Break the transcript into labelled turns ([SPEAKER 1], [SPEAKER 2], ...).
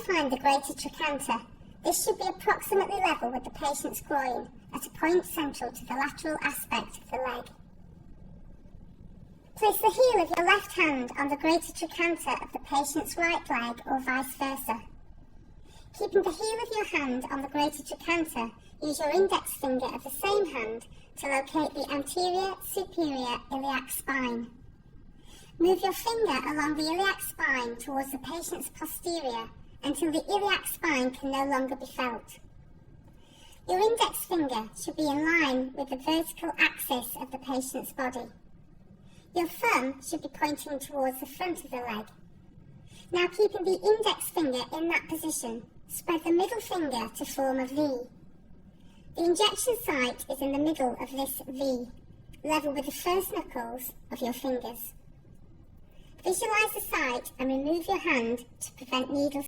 [SPEAKER 1] find the greater trochanter, this should be approximately level with the patient's groin at a point central to the lateral aspect of the leg. Place the heel of your left hand on the greater trochanter of the patient's right leg or vice versa. Keeping the heel of your hand on the greater trochanter, use your index finger of the same hand to locate the anterior superior iliac spine. Move your finger along the iliac spine towards the patient's posterior until the iliac spine can no longer be felt. Your index finger should be in line with the vertical axis of the patient's body. Your thumb should be pointing towards the front of the leg. Now, keeping the index finger in that position, spread the middle finger to form a V. The injection site is in the middle of this V, level with the first knuckles of your fingers. Visualize the site and remove your hand to prevent needle